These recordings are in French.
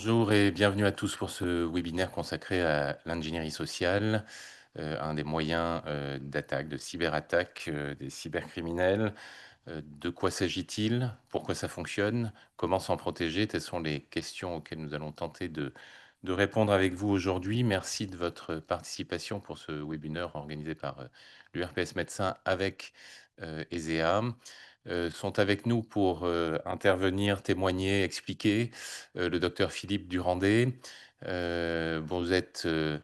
Bonjour et bienvenue à tous pour ce webinaire consacré à l'ingénierie sociale, un des moyens d'attaque, de cyberattaque des cybercriminels. De quoi s'agit-il? Pourquoi ça fonctionne? Comment s'en protéger? Telles sont les questions auxquelles nous allons tenter de répondre avec vous aujourd'hui. Merci de votre participation pour ce webinaire organisé par l'URPS Médecins avec ESEA. Sont avec nous pour intervenir, témoigner, expliquer le docteur Philippe Durandé. Vous êtes euh,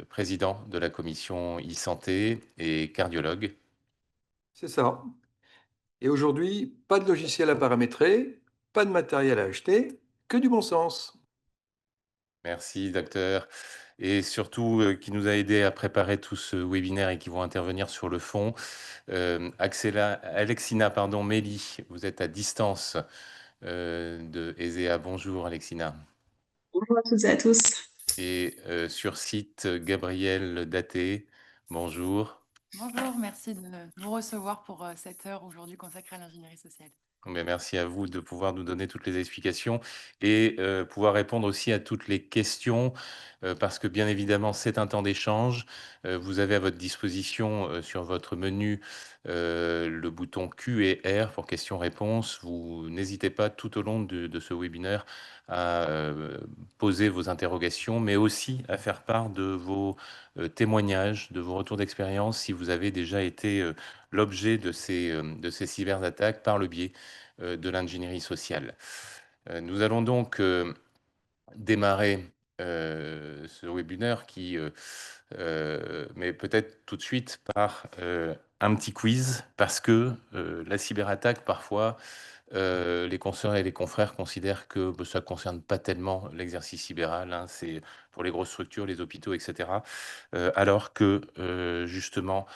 président de la commission e-santé et cardiologue. C'est ça. Et aujourd'hui, pas de logiciel à paramétrer, pas de matériel à acheter, que du bon sens. Merci, docteur. Et surtout, qui nous a aidé à préparer tout ce webinaire et qui vont intervenir sur le fond. Alexina, pardon, Méli, vous êtes à distance de ESEA. Bonjour, Alexina. Bonjour à toutes et à tous. Et sur site, Gabriel Daté. Bonjour. Bonjour, merci de nous recevoir pour cette heure aujourd'hui consacrée à l'ingénierie sociale. Mais merci à vous de pouvoir nous donner toutes les explications et pouvoir répondre aussi à toutes les questions, parce que bien évidemment, c'est un temps d'échange. Vous avez à votre disposition sur votre menu le bouton Q et R pour questions-réponses. Vous n'hésitez pas tout au long de ce webinaire à poser vos interrogations, mais aussi à faire part de vos témoignages, de vos retours d'expérience si vous avez déjà été l'objet de ces cyberattaques par le biais de l'ingénierie sociale. Nous allons donc démarrer ce webinaire mais peut-être tout de suite par un petit quiz, parce que la cyberattaque, parfois, les consoeurs et les confrères considèrent que ça ne concerne pas tellement l'exercice libéral, hein, c'est pour les grosses structures, les hôpitaux, etc. Alors que justement,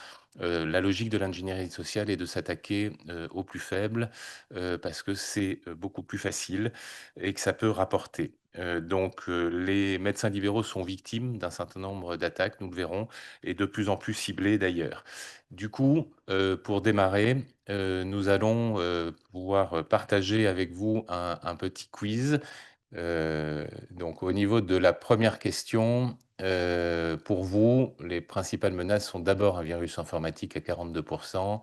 la logique de l'ingénierie sociale est de s'attaquer aux plus faibles, parce que c'est beaucoup plus facile et que ça peut rapporter. Donc, les médecins libéraux sont victimes d'un certain nombre d'attaques, nous le verrons, et de plus en plus ciblées d'ailleurs. Du coup, pour démarrer, nous allons pouvoir partager avec vous un petit quiz. Donc au niveau de la première question, pour vous, les principales menaces sont d'abord un virus informatique à 42%,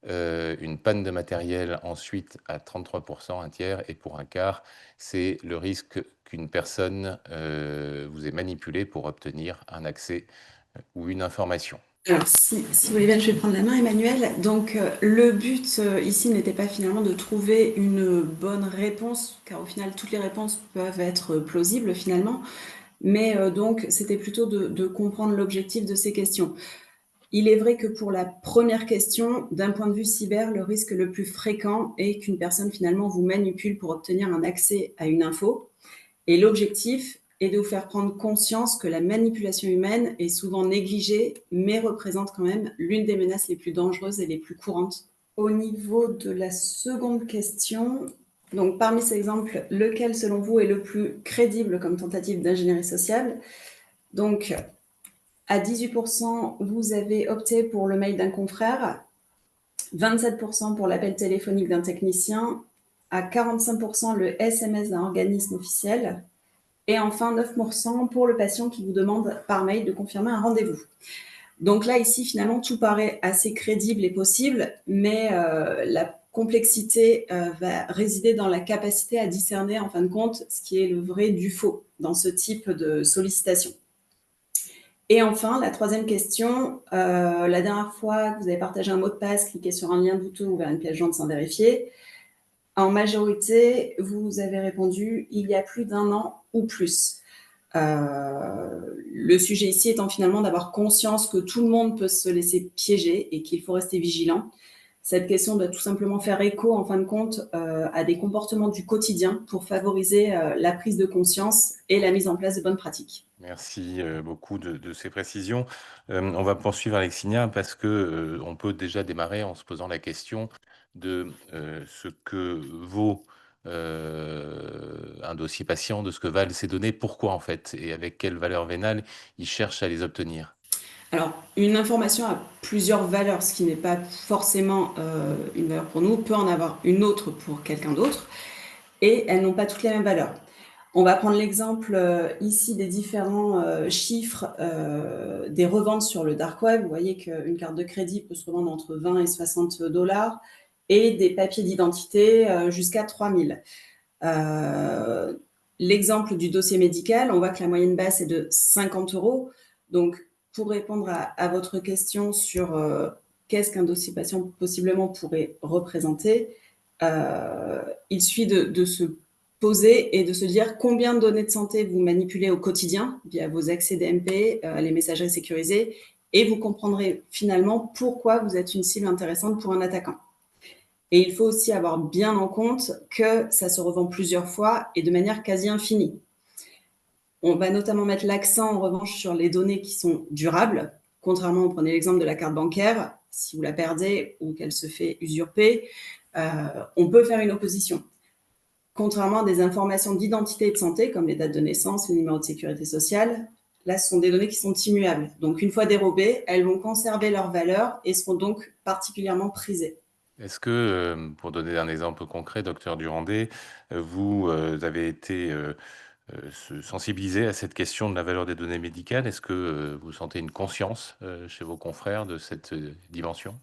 une panne de matériel ensuite à 33%, un tiers, et pour un quart, c'est le risque qu'une personne vous ait manipulé pour obtenir un accès ou une information. Alors, si vous voulez bien, je vais prendre la main, Emmanuel. Donc, le but ici n'était pas finalement de trouver une bonne réponse, car au final, toutes les réponses peuvent être plausibles finalement, mais donc, c'était plutôt de comprendre l'objectif de ces questions. Il est vrai que pour la première question, d'un point de vue cyber, le risque le plus fréquent est qu'une personne finalement vous manipule pour obtenir un accès à une info. Et l'objectif est de vous faire prendre conscience que la manipulation humaine est souvent négligée, mais représente quand même l'une des menaces les plus dangereuses et les plus courantes. Au niveau de la seconde question, donc parmi ces exemples, lequel selon vous est le plus crédible comme tentative d'ingénierie sociale? Donc, à 18%, vous avez opté pour le mail d'un confrère, 27% pour l'appel téléphonique d'un technicien, à 45% le SMS d'un organisme officiel, et enfin 9% pour le patient qui vous demande par mail de confirmer un rendez-vous. Donc là, ici, finalement, tout paraît assez crédible et possible, mais la complexité va résider dans la capacité à discerner, en fin de compte, ce qui est le vrai du faux dans ce type de sollicitation. Et enfin, la troisième question, la dernière fois que vous avez partagé un mot de passe, cliqué sur un lien douteux ou vers une pièce jointe sans vérifier, en majorité, vous avez répondu « il y a plus d'un an ou plus ». Le sujet ici étant finalement d'avoir conscience que tout le monde peut se laisser piéger et qu'il faut rester vigilant. Cette question doit tout simplement faire écho, en fin de compte, à des comportements du quotidien pour favoriser la prise de conscience et la mise en place de bonnes pratiques. Merci beaucoup de ces précisions. On va poursuivre Alexina parce que on peut déjà démarrer en se posant la question de ce que vaut un dossier patient, de ce que valent ces données, pourquoi en fait, et avec quelle valeur vénale il cherche à les obtenir. Alors, une information a plusieurs valeurs, ce qui n'est pas forcément une valeur pour nous, peut en avoir une autre pour quelqu'un d'autre, et elles n'ont pas toutes les mêmes valeurs. On va prendre l'exemple ici des différents chiffres des reventes sur le dark web. Vous voyez qu'une carte de crédit peut se revendre entre 20 et 60 dollars et des papiers d'identité jusqu'à 3000. L'exemple du dossier médical, on voit que la moyenne basse est de 50 euros. Donc, pour répondre à votre question sur qu'est-ce qu'un dossier patient possiblement pourrait représenter, il suffit de se poser et de se dire combien de données de santé vous manipulez au quotidien via vos accès DMP, les messageries sécurisées, et vous comprendrez finalement pourquoi vous êtes une cible intéressante pour un attaquant. Et il faut aussi avoir bien en compte que ça se revend plusieurs fois et de manière quasi infinie. On va notamment mettre l'accent en revanche sur les données qui sont durables. Contrairement, vous prenez l'exemple de la carte bancaire, si vous la perdez ou qu'elle se fait usurper, on peut faire une opposition. Contrairement à des informations d'identité et de santé, comme les dates de naissance, les numéros de sécurité sociale, là, ce sont des données qui sont immuables. Donc, une fois dérobées, elles vont conserver leur valeur et seront donc particulièrement prisées. Est-ce que, pour donner un exemple concret, docteur Durandé, vous avez été sensibilisé à cette question de la valeur des données médicales? Est-ce que vous sentez une conscience chez vos confrères de cette dimension?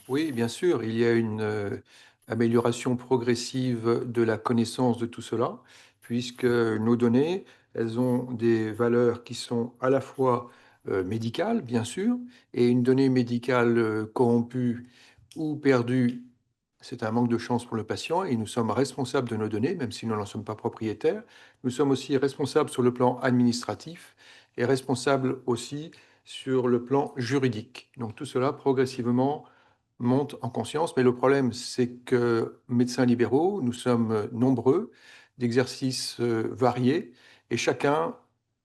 Oui, bien sûr, il y a une amélioration progressive de la connaissance de tout cela, puisque nos données, elles ont des valeurs qui sont à la fois médicales, bien sûr, et une donnée médicale corrompue ou perdue, c'est un manque de chance pour le patient, et nous sommes responsables de nos données, même si nous n'en sommes pas propriétaires. Nous sommes aussi responsables sur le plan administratif et responsables aussi sur le plan juridique. Donc tout cela progressivement monte en conscience, mais le problème, c'est que médecins libéraux, nous sommes nombreux, d'exercices variés, et chacun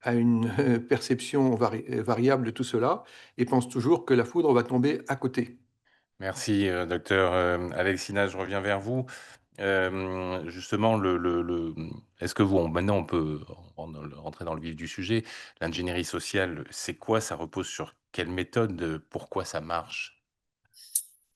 a une perception variable de tout cela, et pense toujours que la foudre va tomber à côté. Merci, docteur Alexina, je reviens vers vous. Justement, est-ce que maintenant on peut rentrer dans le vif du sujet. L'ingénierie sociale, c'est quoi? Ça repose sur quelle méthode? Pourquoi ça marche?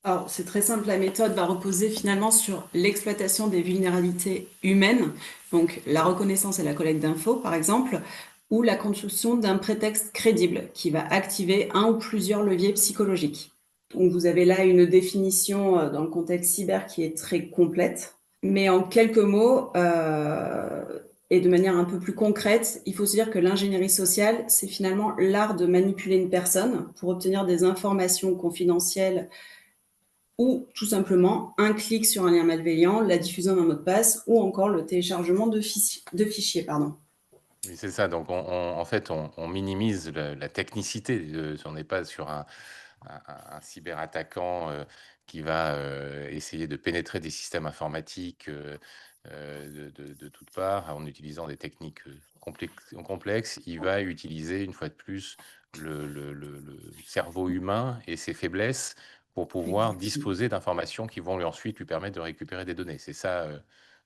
Alors, c'est très simple, la méthode va reposer finalement sur l'exploitation des vulnérabilités humaines, donc la reconnaissance et la collecte d'infos par exemple, ou la construction d'un prétexte crédible qui va activer un ou plusieurs leviers psychologiques. Donc vous avez là une définition dans le contexte cyber qui est très complète, mais en quelques mots et de manière un peu plus concrète, il faut se dire que l'ingénierie sociale, c'est finalement l'art de manipuler une personne pour obtenir des informations confidentielles ou tout simplement un clic sur un lien malveillant, la diffusion d'un mot de passe ou encore le téléchargement de fichiers. Pardon. Oui, c'est ça. Donc, en fait, on minimise la technicité. On n'est pas sur un cyberattaquant qui va essayer de pénétrer des systèmes informatiques de toutes parts en utilisant des techniques complexes. Il va utiliser, une fois de plus, le cerveau humain et ses faiblesses pour pouvoir Exactement. disposer d'informations qui vont ensuite lui permettre de récupérer des données. C'est ça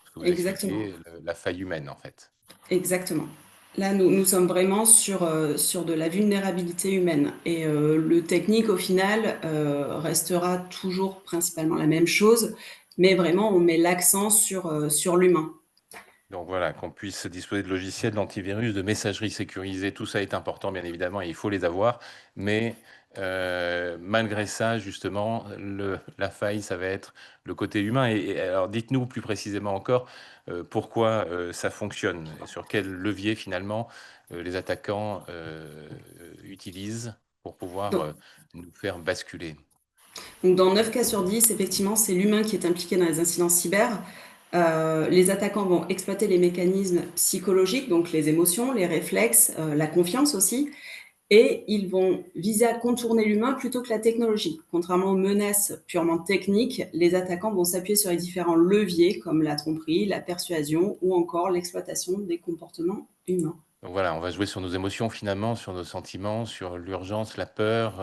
ce que vous Exactement. expliquez, la faille humaine, en fait. Exactement. Là, nous sommes vraiment sur de la vulnérabilité humaine. Et le technique, au final, restera toujours principalement la même chose, mais vraiment, on met l'accent sur l'humain. Donc voilà, qu'on puisse disposer de logiciels d'antivirus, de messagerie sécurisée, tout ça est important, bien évidemment, et il faut les avoir. Mais malgré ça, justement, la faille, ça va être le côté humain. Et alors, dites-nous plus précisément encore pourquoi ça fonctionne, et sur quel levier, finalement, les attaquants utilisent pour pouvoir Donc, nous faire basculer. Donc dans 9 cas sur 10, effectivement, c'est l'humain qui est impliqué dans les incidents cyber. Les attaquants vont exploiter les mécanismes psychologiques, donc les émotions, les réflexes, la confiance aussi, et ils vont viser à contourner l'humain plutôt que la technologie. Contrairement aux menaces purement techniques, les attaquants vont s'appuyer sur les différents leviers comme la tromperie, la persuasion ou encore l'exploitation des comportements humains. Donc voilà, on va jouer sur nos émotions finalement, sur nos sentiments, sur l'urgence, la peur,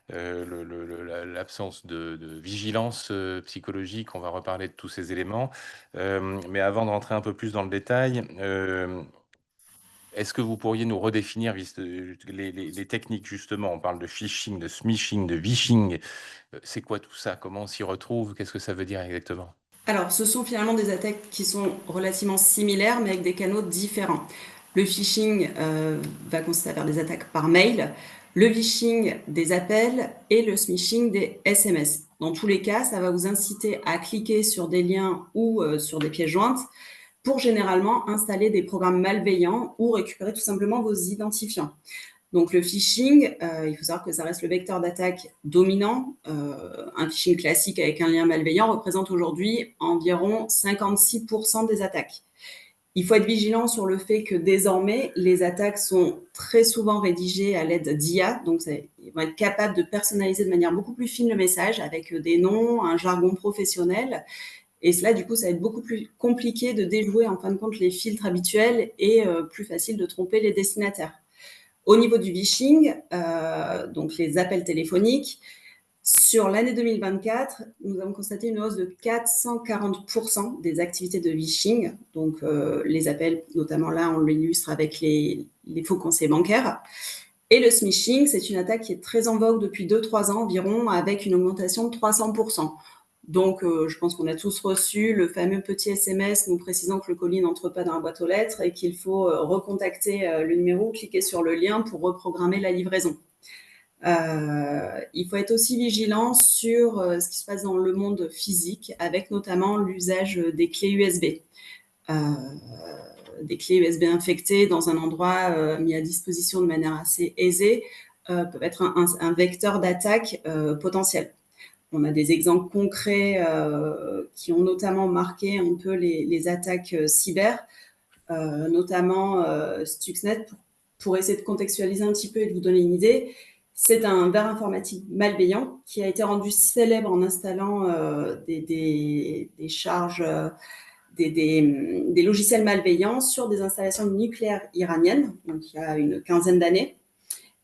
l'absence de vigilance psychologique. On va reparler de tous ces éléments. Mais avant de rentrer un peu plus dans le détail, est-ce que vous pourriez nous redéfinir les techniques justement? On parle de phishing, de smishing, de vishing. C'est quoi tout ça? Comment on s'y retrouve? Qu'est-ce que ça veut dire exactement? Alors, ce sont finalement des attaques qui sont relativement similaires, mais avec des canaux différents. Le phishing va consister à faire des attaques par mail, le phishing des appels et le smishing des SMS. Dans tous les cas, ça va vous inciter à cliquer sur des liens ou sur des pièces jointes pour généralement installer des programmes malveillants ou récupérer tout simplement vos identifiants. Donc le phishing, il faut savoir que ça reste le vecteur d'attaque dominant. Un phishing classique avec un lien malveillant représente aujourd'hui environ 56% des attaques. Il faut être vigilant sur le fait que désormais, les attaques sont très souvent rédigées à l'aide d'IA, donc ils vont être capables de personnaliser de manière beaucoup plus fine le message avec des noms, un jargon professionnel. Et cela, du coup, ça va être beaucoup plus compliqué de déjouer en fin de compte les filtres habituels et plus facile de tromper les destinataires. Au niveau du phishing, donc les appels téléphoniques, sur l'année 2024, nous avons constaté une hausse de 440% des activités de phishing. Donc, les appels, notamment là, on l'illustre avec les faux conseils bancaires. Et le smishing, c'est une attaque qui est très en vogue depuis 2-3 ans environ, avec une augmentation de 300%. Donc, je pense qu'on a tous reçu le fameux petit SMS nous précisant que le colis n'entre pas dans la boîte aux lettres et qu'il faut recontacter le numéro, cliquer sur le lien pour reprogrammer la livraison. Il faut être aussi vigilant sur ce qui se passe dans le monde physique, avec notamment l'usage des clés USB. Des clés USB infectées dans un endroit mis à disposition de manière assez aisée peuvent être un vecteur d'attaque potentiel. On a des exemples concrets qui ont notamment marqué un peu les attaques cyber, notamment Stuxnet. Pour essayer de contextualiser un petit peu et de vous donner une idée, c'est un vers informatique malveillant qui a été rendu célèbre en installant des charges, des logiciels malveillants sur des installations nucléaires iraniennes, donc il y a une quinzaine d'années.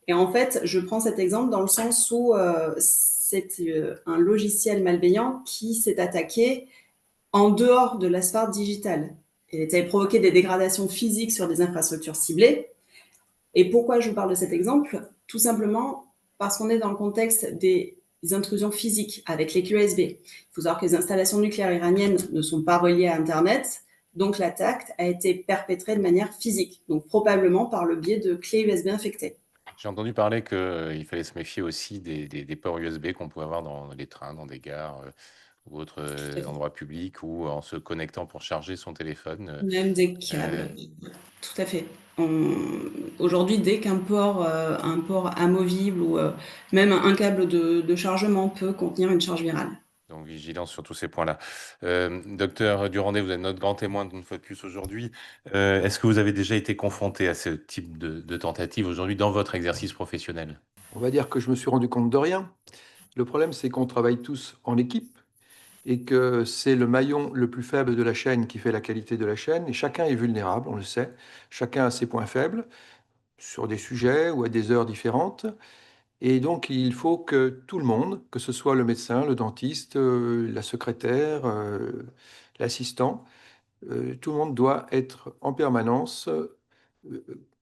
Et en fait, je prends cet exemple dans le sens où c'est un logiciel malveillant qui s'est attaqué en dehors de la sphère digitale. Il avait provoqué des dégradations physiques sur des infrastructures ciblées. Et pourquoi je vous parle de cet exemple? Tout simplement parce qu'on est dans le contexte des intrusions physiques avec les clés USB. Il faut savoir que les installations nucléaires iraniennes ne sont pas reliées à Internet, donc l'attaque a été perpétrée de manière physique, donc probablement par le biais de clés USB infectées. J'ai entendu parler qu'il fallait se méfier aussi des ports USB qu'on pouvait avoir dans les trains, dans des gares ou autres endroits publics, ou en se connectant pour charger son téléphone. Même des câbles, tout à fait. Aujourd'hui, dès qu'un port amovible ou même un câble de chargement peut contenir une charge virale. Donc, vigilance sur tous ces points-là. Docteur Durandé, vous êtes notre grand témoin d'une fois de plus aujourd'hui. Est-ce que vous avez déjà été confronté à ce type de tentative aujourd'hui dans votre exercice professionnel? On va dire que je me suis rendu compte de rien. Le problème, c'est qu'on travaille tous en équipe et que c'est le maillon le plus faible de la chaîne qui fait la qualité de la chaîne, et chacun est vulnérable, on le sait. Chacun a ses points faibles sur des sujets ou à des heures différentes. Et donc, il faut que tout le monde, que ce soit le médecin, le dentiste, la secrétaire, l'assistant, tout le monde doit être en permanence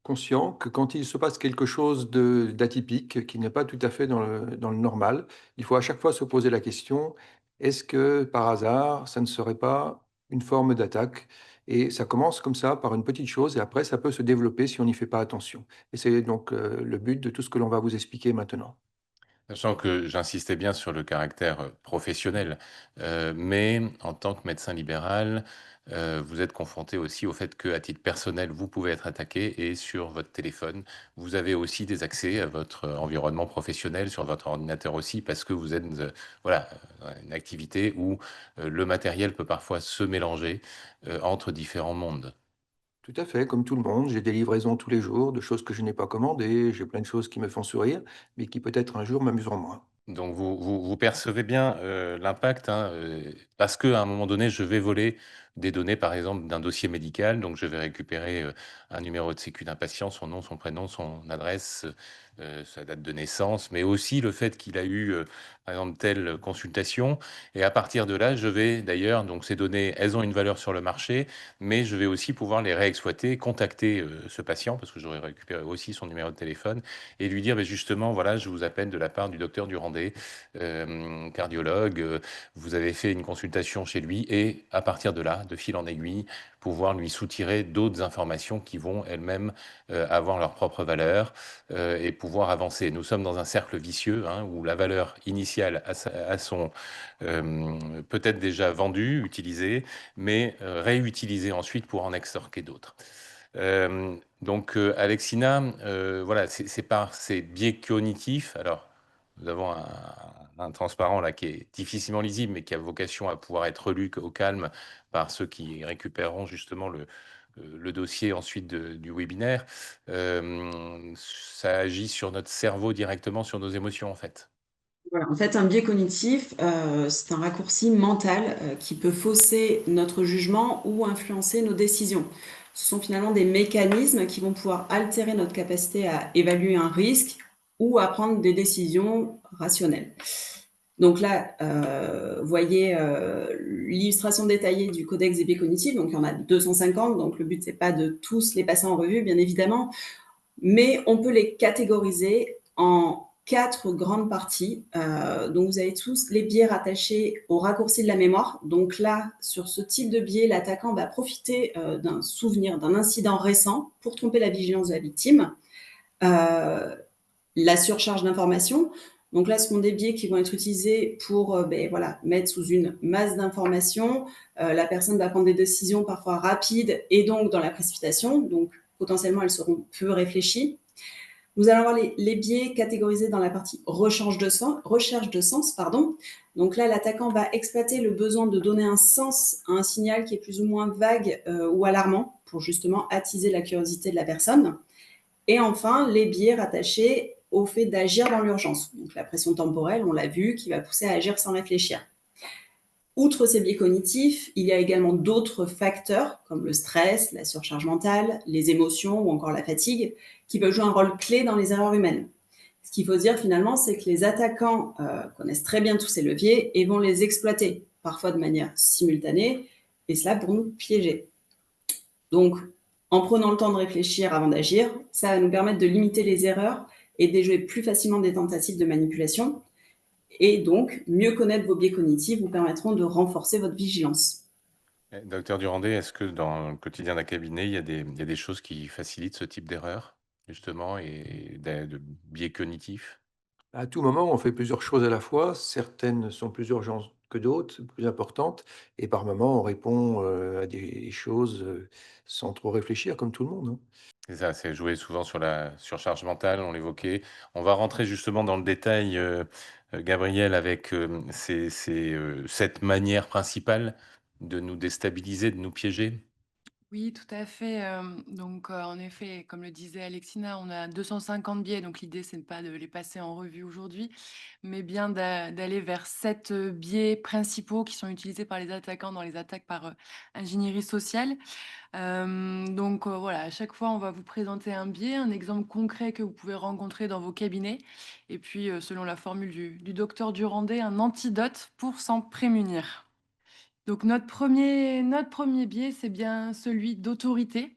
conscient que quand il se passe quelque chose d'atypique, qui n'est pas tout à fait dans le normal, il faut à chaque fois se poser la question, est-ce que par hasard, ça ne serait pas une forme d'attaque? Et ça commence comme ça, par une petite chose, et après, ça peut se développer si on n'y fait pas attention. Et c'est donc le but de tout ce que l'on va vous expliquer maintenant. Sachant que j'insistais bien sur le caractère professionnel, mais en tant que médecin libéral, vous êtes confronté aussi au fait qu'à titre personnel, vous pouvez être attaqué, et sur votre téléphone, vous avez aussi des accès à votre environnement professionnel, sur votre ordinateur aussi, parce que vous êtes, voilà, dans une activité où le matériel peut parfois se mélanger entre différents mondes. Tout à fait, comme tout le monde, j'ai des livraisons tous les jours de choses que je n'ai pas commandées, j'ai plein de choses qui me font sourire, mais qui peut-être un jour m'amuseront moins. Donc vous percevez bien, l'impact, hein, parce qu'à un moment donné, je vais voler des données, par exemple, d'un dossier médical. Donc, je vais récupérer un numéro de sécu d'un patient, son nom, son prénom, son adresse, sa date de naissance, mais aussi le fait qu'il a eu, par exemple, telle consultation. Et à partir de là, je vais d'ailleurs, donc ces données, elles ont une valeur sur le marché, mais je vais aussi pouvoir les réexploiter, contacter ce patient, parce que j'aurais récupéré aussi son numéro de téléphone, et lui dire, justement, voilà, je vous appelle de la part du docteur Durandé, cardiologue, vous avez fait une consultation chez lui, et à partir de là, de fil en aiguille, pouvoir lui soutirer d'autres informations qui vont elles-mêmes avoir leur propre valeur et pouvoir avancer. Nous sommes dans un cercle vicieux hein, où la valeur initiale a son peut-être déjà vendue, utilisée, mais réutilisée ensuite pour en extorquer d'autres. Donc, Alexina, voilà, c'est par ces biais cognitifs. Alors, nous avons un transparent là qui est difficilement lisible, mais qui a vocation à pouvoir être relu au calme par ceux qui récupéreront justement le dossier ensuite du webinaire. Ça agit sur notre cerveau directement, sur nos émotions en fait. Voilà. En fait, un biais cognitif, c'est un raccourci mental qui peut fausser notre jugement ou influencer nos décisions. Ce sont finalement des mécanismes qui vont pouvoir altérer notre capacité à évaluer un risque ou à prendre des décisions rationnelles. Donc là, vous voyez l'illustration détaillée du codex des biais cognitifs. Donc il y en a 250, donc le but, c'est pas de tous les passer en revue, bien évidemment, mais on peut les catégoriser en 4 grandes parties. Donc, vous avez tous les biais rattachés au raccourci de la mémoire. Donc là, sur ce type de biais, l'attaquant va profiter d'un souvenir, d'un incident récent pour tromper la vigilance de la victime. La surcharge d'informations. Donc là, ce sont des biais qui vont être utilisés pour mettre sous une masse d'informations. La personne va prendre des décisions parfois rapides et donc dans la précipitation. Donc, potentiellement, elles seront peu réfléchies. Nous allons avoir les biais catégorisés dans la partie recherche de sens. Donc là, l'attaquant va exploiter le besoin de donner un sens à un signal qui est plus ou moins vague ou alarmant pour justement attiser la curiosité de la personne. Et enfin, les biais rattachés au fait d'agir dans l'urgence. Donc la pression temporelle, on l'a vu, qui va pousser à agir sans réfléchir. Outre ces biais cognitifs, il y a également d'autres facteurs comme le stress, la surcharge mentale, les émotions ou encore la fatigue qui peuvent jouer un rôle clé dans les erreurs humaines. Ce qu'il faut dire finalement, c'est que les attaquants connaissent très bien tous ces leviers et vont les exploiter, parfois de manière simultanée, et cela pour nous piéger. Donc, en prenant le temps de réfléchir avant d'agir, ça va nous permettre de limiter les erreurs et de déjouer plus facilement des tentatives de manipulation. Et donc, mieux connaître vos biais cognitifs vous permettront de renforcer votre vigilance. Docteur Durandé, est-ce que dans le quotidien d'un cabinet, il y a des choses qui facilitent ce type d'erreur, justement, et de biais cognitifs? À tout moment, on fait plusieurs choses à la fois. Certaines sont plus urgentes que d'autres, plus importantes, et par moment, on répond à des choses sans trop réfléchir, comme tout le monde, hein. C'est ça, c'est jouer souvent sur la surcharge mentale, on l'évoquait. On va rentrer justement dans le détail, Gabriel, avec, cette manière principale de nous déstabiliser, de nous piéger? Oui, tout à fait. Donc, en effet, comme le disait Alexina, on a 250 biais. Donc, l'idée, c'est pas de les passer en revue aujourd'hui, mais bien d'aller vers 7 biais principaux qui sont utilisés par les attaquants dans les attaques par ingénierie sociale. Donc, voilà, à chaque fois, on va vous présenter un biais, un exemple concret que vous pouvez rencontrer dans vos cabinets. Et puis, selon la formule du docteur Durandé, un antidote pour s'en prémunir. Donc notre premier biais, c'est bien celui d'autorité.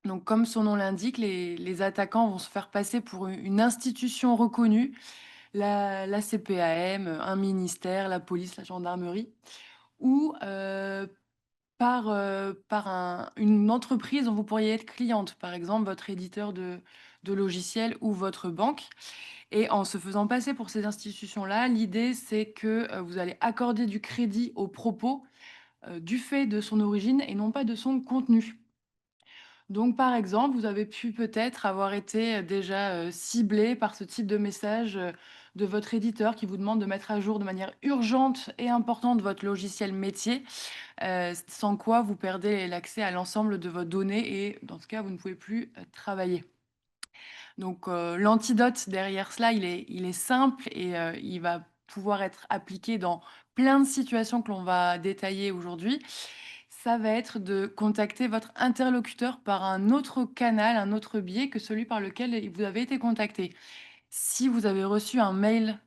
Donc comme son nom l'indique, les attaquants vont se faire passer pour une institution reconnue, la CPAM, un ministère, la police, la gendarmerie, ou par une entreprise dont vous pourriez être cliente, par exemple votre éditeur de logiciels ou votre banque. Et en se faisant passer pour ces institutions-là, l'idée c'est que vous allez accorder du crédit aux propos du fait de son origine et non pas de son contenu. Donc, par exemple, vous avez pu peut-être avoir été déjà ciblé par ce type de message de votre éditeur qui vous demande de mettre à jour de manière urgente et importante votre logiciel métier, sans quoi vous perdez l'accès à l'ensemble de vos données et dans ce cas, vous ne pouvez plus travailler. Donc, l'antidote derrière cela, il est simple et il va pouvoir être appliqué dans plein de situations que l'on va détailler aujourd'hui. ça va être de contacter votre interlocuteur par un autre canal, un autre biais que celui par lequel vous avez été contacté. Si vous avez reçu un mail,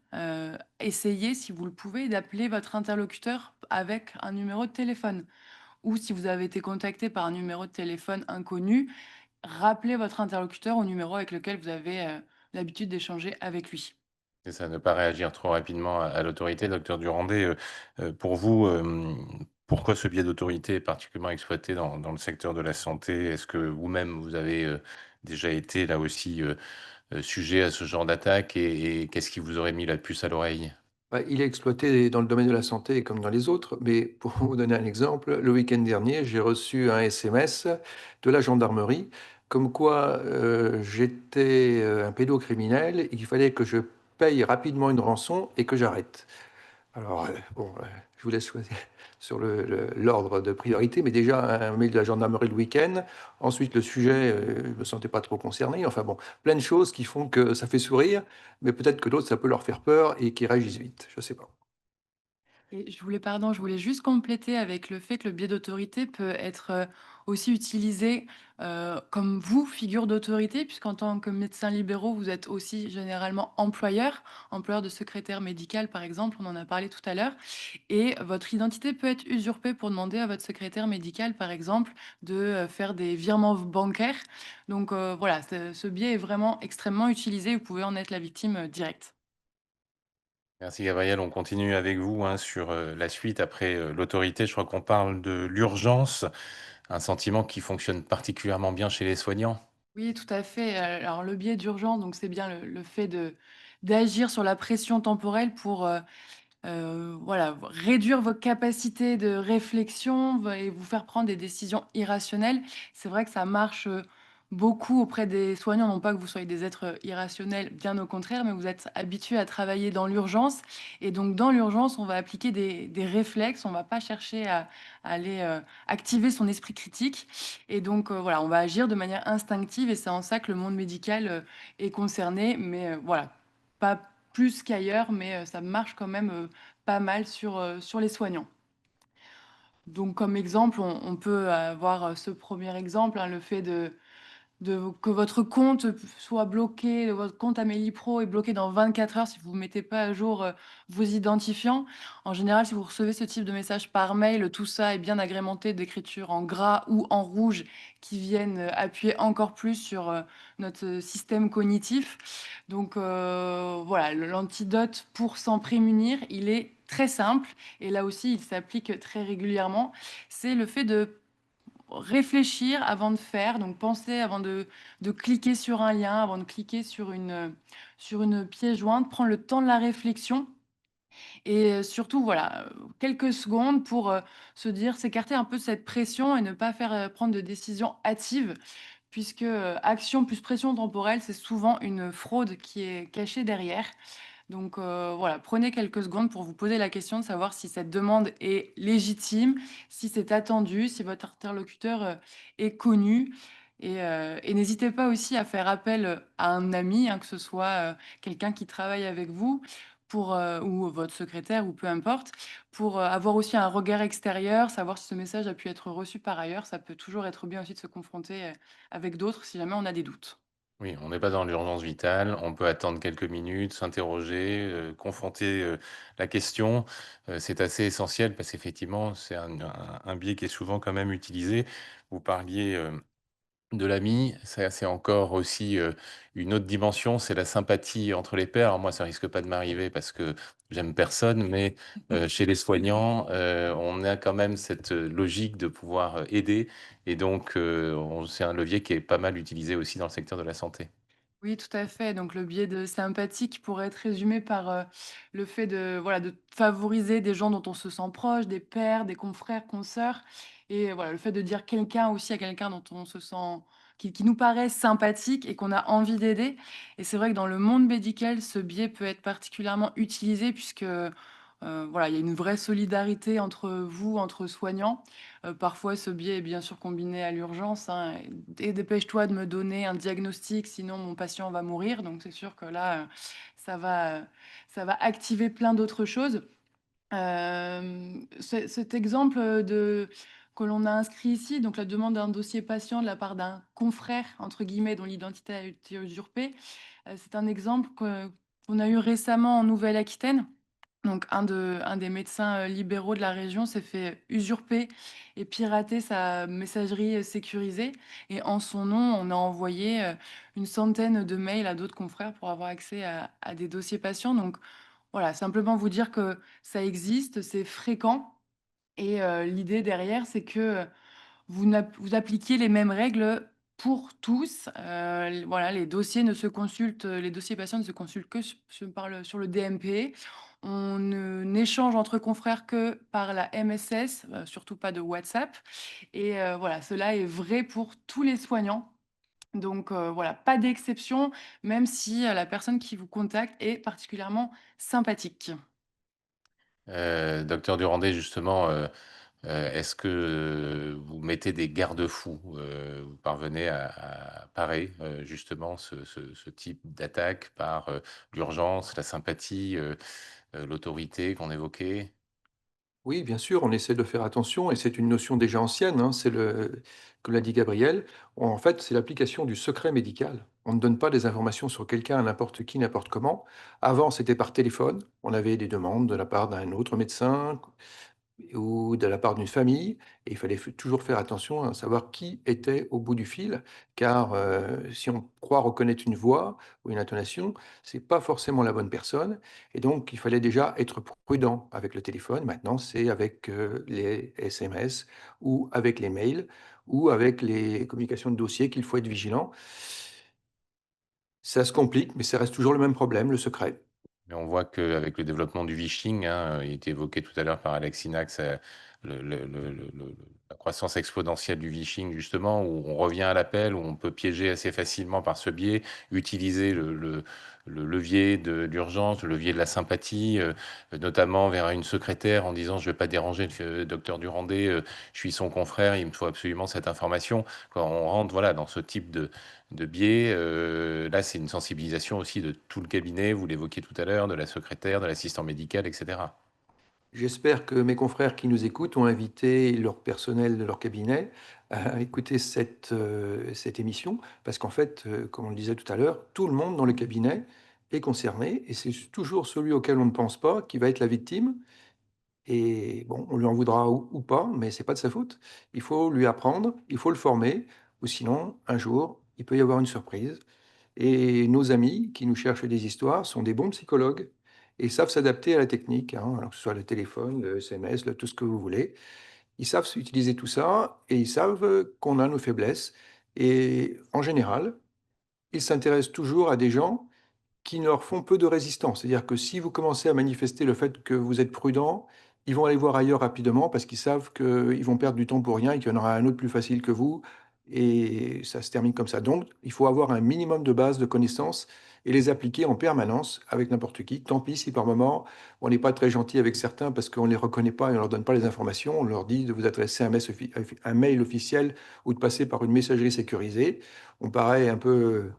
essayez, si vous le pouvez, d'appeler votre interlocuteur avec un numéro de téléphone. Ou si vous avez été contacté par un numéro de téléphone inconnu, rappelez votre interlocuteur au numéro avec lequel vous avez, l'habitude d'échanger avec lui. C'est ça, ne pas réagir trop rapidement à l'autorité. Docteur Durandet, pour vous, pourquoi ce biais d'autorité est particulièrement exploité dans le secteur de la santé? Est-ce que vous-même, vous avez, déjà été là aussi, sujet à ce genre d'attaque et qu'est-ce qui vous aurait mis la puce à l'oreille? Bah, il est exploité dans le domaine de la santé comme dans les autres, mais pour vous donner un exemple, le week-end dernier, j'ai reçu un SMS de la gendarmerie comme quoi, j'étais, un pédocriminel et qu'il fallait que je paye rapidement une rançon et que j'arrête. Alors, bon, je vous laisse choisir sur l'ordre de priorité, mais déjà un mail de la gendarmerie le week-end. Ensuite, le sujet, je me sentais pas trop concerné. Enfin bon, plein de choses qui font que ça fait sourire, mais peut-être que d'autres, ça peut leur faire peur et qu'ils réagissent vite, je sais pas. Et je voulais juste compléter avec le fait que le biais d'autorité peut être, aussi utilisé, comme vous, figure d'autorité, puisqu'en tant que médecin libéraux, vous êtes aussi généralement employeur de secrétaire médical, par exemple, on en a parlé tout à l'heure et votre identité peut être usurpée pour demander à votre secrétaire médical, par exemple, de, faire des virements bancaires. Donc, voilà, ce biais est vraiment extrêmement utilisé, vous pouvez en être la victime, directe. Merci Gabriel, on continue avec vous, hein, sur, la suite après, l'autorité. Je crois qu'on parle de l'urgence, un sentiment qui fonctionne particulièrement bien chez les soignants. Oui, tout à fait. Alors le biais d'urgence, donc c'est bien le fait de d'agir sur la pression temporelle pour, voilà, réduire vos capacités de réflexion et vous faire prendre des décisions irrationnelles. C'est vrai que ça marche, beaucoup auprès des soignants, non pas que vous soyez des êtres, irrationnels, bien au contraire, mais vous êtes habitués à travailler dans l'urgence et donc dans l'urgence, on va appliquer des réflexes, on va pas chercher à aller, activer son esprit critique et donc voilà, on va agir de manière instinctive et c'est en ça que le monde médical, est concerné, mais voilà, pas plus qu'ailleurs, mais ça marche quand même, pas mal sur les soignants. Donc comme exemple, on peut avoir, ce premier exemple, hein, le fait de que votre compte soit bloqué, votre compte Amélie Pro est bloqué dans 24 heures si vous ne mettez pas à jour, vos identifiants. En général, si vous recevez ce type de message par mail, tout ça est bien agrémenté d'écriture en gras ou en rouge qui viennent, appuyer encore plus sur, notre, système cognitif. Donc, voilà, l'antidote pour s'en prémunir, il est très simple et là aussi, il s'applique très régulièrement. C'est le fait de réfléchir avant de faire, donc penser avant de cliquer sur un lien, avant de cliquer sur une pièce jointe, prendre le temps de la réflexion et surtout, voilà, quelques secondes pour, se dire s'écarter un peu de cette pression et ne pas faire, prendre de décisions hâtives puisque, action plus pression temporelle, c'est souvent une fraude qui est cachée derrière. Donc voilà, prenez quelques secondes pour vous poser la question de savoir si cette demande est légitime, si c'est attendu, si votre interlocuteur, est connu et n'hésitez pas aussi à faire appel, à un ami, hein, que ce soit, quelqu'un qui travaille avec vous pour, ou votre secrétaire ou peu importe, pour, avoir aussi un regard extérieur, savoir si ce message a pu être reçu par ailleurs. Ça peut toujours être bien aussi de se confronter, avec d'autres si jamais on a des doutes. Oui, on n'est pas dans l'urgence vitale, on peut attendre quelques minutes, s'interroger, confronter, la question. C'est assez essentiel parce qu'effectivement, c'est un biais qui est souvent quand même utilisé. Vous parliez, de l'ami, ça c'est encore aussi, une autre dimension, c'est la sympathie entre les pairs. Alors moi, ça risque pas de m'arriver parce que j'aime personne, mais chez les soignants, on a quand même cette, logique de pouvoir, aider et donc on c'est un levier qui est pas mal utilisé aussi dans le secteur de la santé. Oui, tout à fait. Donc le biais de sympathique pourrait être résumé par, le fait de, voilà, de favoriser des gens dont on se sent proche, des pairs, des confrères, consoeurs et voilà, le fait de dire quelqu'un aussi à quelqu'un dont on se sent qui nous paraît sympathique et qu'on a envie d'aider et c'est vrai que dans le monde médical, ce biais peut être particulièrement utilisé puisque, voilà, il y a une vraie solidarité entre vous, entre soignants. Parfois ce biais est bien sûr combiné à l'urgence, hein, et dépêche-toi de me donner un diagnostic, sinon mon patient va mourir. Donc c'est sûr que là, ça va activer plein d'autres choses. Cet exemple, que l'on a inscrit ici, donc la demande d'un dossier patient de la part d'un «confrère» entre guillemets dont l'identité a été usurpée, c'est un exemple qu'on a eu récemment en Nouvelle-Aquitaine. Donc un des médecins, libéraux de la région s'est fait usurper et pirater sa messagerie, sécurisée et en son nom, on a envoyé, une centaine de mails à d'autres confrères pour avoir accès à des dossiers patients. Donc voilà, simplement vous dire que ça existe, c'est fréquent et l'idée derrière, c'est que, vous appliquiez les mêmes règles pour tous. Voilà, les dossiers patients ne se consultent que sur le DMP. On n'échange entre confrères que par la MSS, surtout pas de WhatsApp et voilà, cela est vrai pour tous les soignants. Donc voilà, pas d'exception, même si, la personne qui vous contacte est particulièrement sympathique. Docteur Durandé, justement, est-ce que, vous mettez des garde-fous? Vous parvenez à parer, justement ce type d'attaque par, l'urgence, la sympathie, l'autorité qu'on évoquait? Oui, bien sûr, on essaie de faire attention et c'est une notion déjà ancienne, hein, comme l'a dit Gabriel, en fait, c'est l'application du secret médical. On ne donne pas des informations sur quelqu'un à n'importe qui, n'importe comment. Avant, c'était par téléphone. On avait des demandes de la part d'un autre médecin ou de la part d'une famille et il fallait toujours faire attention à savoir qui était au bout du fil, car si on croit reconnaître une voix ou une intonation, c'est pas forcément la bonne personne et donc il fallait déjà être prudent avec le téléphone. Maintenant, c'est avec les SMS ou avec les mails ou avec les communications de dossier qu'il faut être vigilant. Ça se complique, mais ça reste toujours le même problème, le secret. Mais on voit qu'avec le développement du phishing, hein, il était évoqué tout à l'heure par Alexina que ça la croissance exponentielle du phishing justement, où on revient à l'appel, où on peut piéger assez facilement par ce biais, utiliser le levier de l'urgence, le levier de la sympathie, notamment vers une secrétaire en disant: «Je ne vais pas déranger le docteur Durandé, je suis son confrère, il me faut absolument cette information». Quand on rentre, voilà, dans ce type de biais, là, c'est une sensibilisation aussi de tout le cabinet, vous l'évoquiez tout à l'heure, de la secrétaire, de l'assistant médical et cetera. J'espère que mes confrères qui nous écoutent ont invité leur personnel de leur cabinet à écouter cette émission parce qu'en fait, comme on le disait tout à l'heure, tout le monde dans le cabinet est concerné et c'est toujours celui auquel on ne pense pas qui va être la victime et bon, on lui en voudra ou pas, mais c'est pas de sa faute. Il faut lui apprendre, il faut le former ou sinon, un jour, il peut y avoir une surprise et nos amis qui nous cherchent des histoires sont des bons psychologues et savent s'adapter à la technique, hein, alors que ce soit le téléphone, le SMS, tout ce que vous voulez. Ils savent utiliser tout ça et ils savent qu'on a nos faiblesses. Et en général, ils s'intéressent toujours à des gens qui leur font peu de résistance. C'est-à-dire que si vous commencez à manifester le fait que vous êtes prudent, ils vont aller voir ailleurs rapidement parce qu'ils savent qu'ils vont perdre du temps pour rien et qu'il y en aura un autre plus facile que vous et ça se termine comme ça. Donc, il faut avoir un minimum de base de connaissances et les appliquer en permanence avec n'importe qui. Tant pis si par moment, on n'est pas très gentil avec certains parce qu'on ne les reconnaît pas et on ne leur donne pas les informations. On leur dit de vous adresser un mail officiel ou de passer par une messagerie sécurisée. On paraît un peu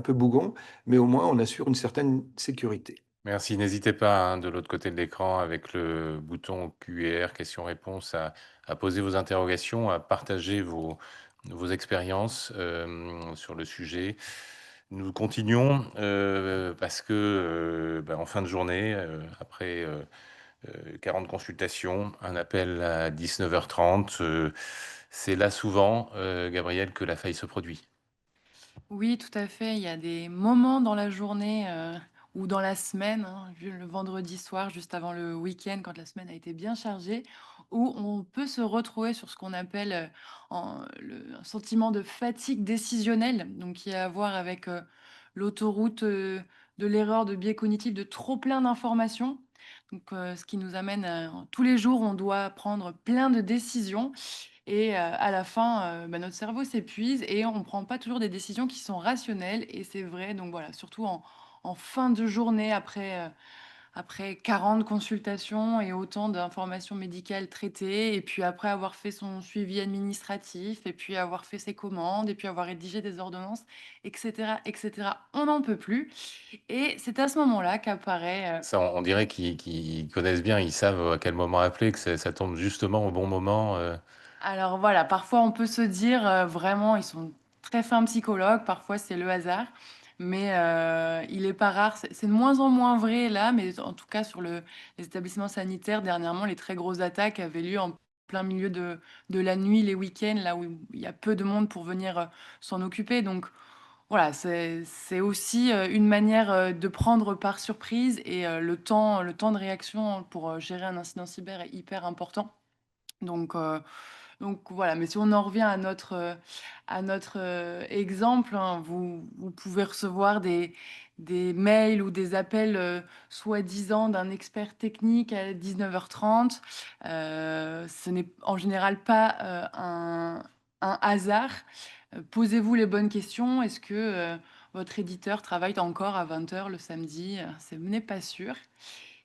bougon, mais au moins on assure une certaine sécurité. Merci, n'hésitez pas, hein, de l'autre côté de l'écran avec le bouton QR questions-réponses à poser vos interrogations, à partager vos expériences, sur le sujet. Nous continuons, parce que, en fin de journée, après, 40 consultations, un appel à 19h30, c'est là souvent, Gabriel, que la faille se produit. Oui, tout à fait. Il y a des moments dans la journée, ou dans la semaine, hein, vu le vendredi soir, juste avant le week-end, quand la semaine a été bien chargée, où on peut se retrouver sur ce qu'on appelle, un sentiment de fatigue décisionnelle, donc qui a à voir avec, l'autoroute, de l'erreur, de biais cognitifs, de trop plein d'informations. Donc, ce qui nous amène à tous les jours, on doit prendre plein de décisions et à la fin, notre cerveau s'épuise et on ne prend pas toujours des décisions qui sont rationnelles et c'est vrai donc voilà, surtout en fin de journée après 40 consultations et autant d'informations médicales traitées et puis après avoir fait son suivi administratif et puis avoir fait ses commandes et puis avoir rédigé des ordonnances et cetera et cetera. On n'en peut plus et c'est à ce moment-là qu'apparaît, Ça, on dirait qu'ils connaissent bien, ils savent à quel moment appeler, que ça tombe justement au bon moment. Alors voilà, parfois on peut se dire, vraiment ils sont très fins psychologues, parfois c'est le hasard, mais il est pas rare, c'est de moins en moins vrai là, mais en tout cas sur les établissements sanitaires, dernièrement, les très grosses attaques avaient lieu en plein milieu de la nuit, les week-ends, là où il y a peu de monde pour venir, s'en occuper. Donc voilà, c'est aussi, une manière, de prendre par surprise et le temps de réaction pour, gérer un incident cyber est hyper important. Donc heu, donc voilà, mais si on en revient à notre exemple, hein, vous pouvez recevoir des mails ou des appels, soi-disant d'un expert technique à 19h30. Ce n'est en général pas, un hasard. Posez-vous les bonnes questions. Est-ce que, votre éditeur travaille encore à 20h le samedi? Ce n'est pas sûr.